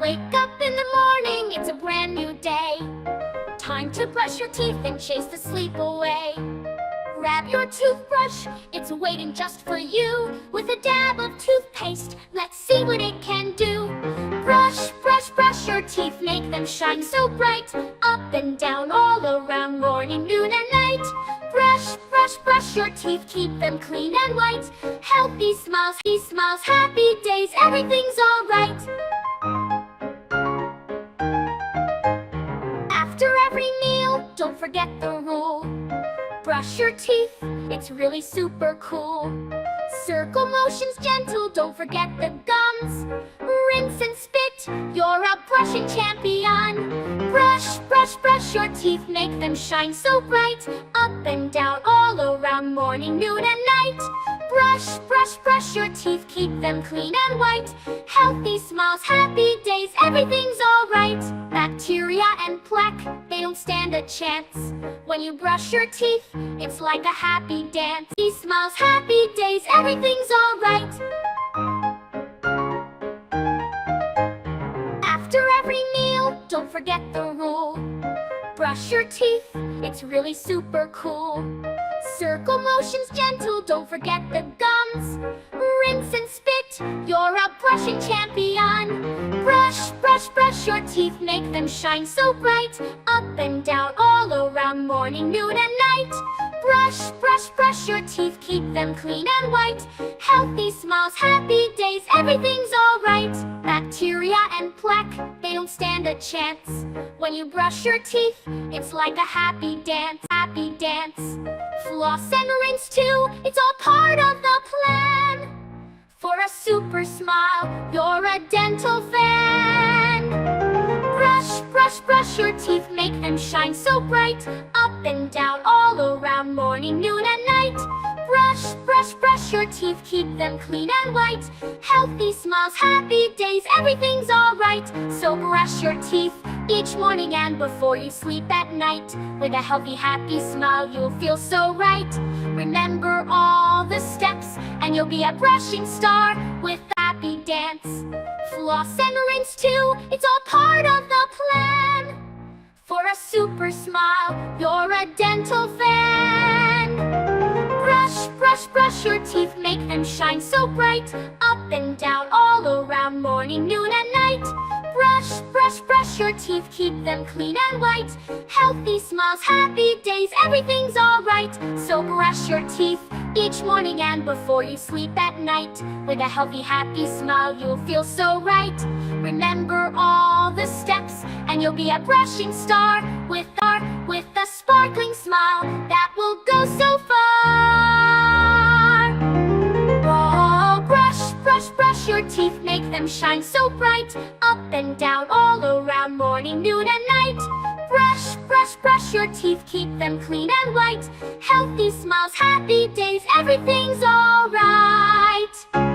Wake up in the morning, it's a brand new day. Time to brush your teeth and chase the sleep away. Grab your toothbrush, it's waiting just for you. With a dab of toothpaste, let's see what it can do. Brush, brush, brush your teeth, make them shine so bright. Up and down, all around, morning, noon, and night. Brush, brush, brush your teeth, keep them clean and white. Healthy smiles, he smiles, happy days, everything's alright. After every meal, don't forget the rule. Brush your teeth, it's really super cool. Circle motions gentle, don't forget the gums. Rinse and spit, you're a brushing champion. Brush, brush, brush your teeth, make them shine so bright. Up and down, all around, morning, noon, and night. Brush, brush, brush your teeth, keep them clean and white. Healthy smiles, happy days, everything's alright. Bacteria and plaque, they don't stand a chance. When you brush your teeth, it's like a happy dance. He smiles, happy days, everything's alright. After every meal, don't forget the rule. Brush your teeth, it's really super cool. Circle motions gentle, don't forget the gums. Rinse and spit, you're a brushing champion. Brush, brush, brush your teeth, make them shine so bright. Up and down, all around, morning, noon, and night. Brush, brush, brush your teeth, keep them clean and white. Healthy smiles, happy days, everything's alright. Bacteria and plaque, they don't stand a chance. When you brush your teeth, it's like a happy dance, happy dance. Floss and rinse too, it's all part of the plan. For a super smile, you're a dental fan. Brush, brush, brush your teeth, make them shine so bright. Up and down, all around, morning, noon, and night. Brush, brush, brush your teeth, keep them clean and white. Healthy smiles, happy days, everything's alright. So brush your teeth each morning and before you sleep at night. With a healthy, happy smile, you'll feel so right. Remember all the steps, and you'll be a brushing star with a happy dance. Floss and rinse too, it's all part of the plan. For a super smile, you're a dental fan. Brush, brush, brush your teeth, make them shine so bright. Up and down, all around, morning, noon, and night. Brush, brush, brush your teeth, keep them clean and white. Healthy smiles, happy days, everything's alright. So brush your teeth each morning and before you sleep at night. With a healthy, happy smile, you'll feel so right. Remember all the steps, and you'll be a brushing star with a sparkling smile that will go so far. Oh, brush, brush, brush your teeth, make them shine so bright. Up and down, all around, morning, noon, and night. Brush, brush, brush your teeth, keep them clean and white. Healthy smiles, happy days, everything's alright.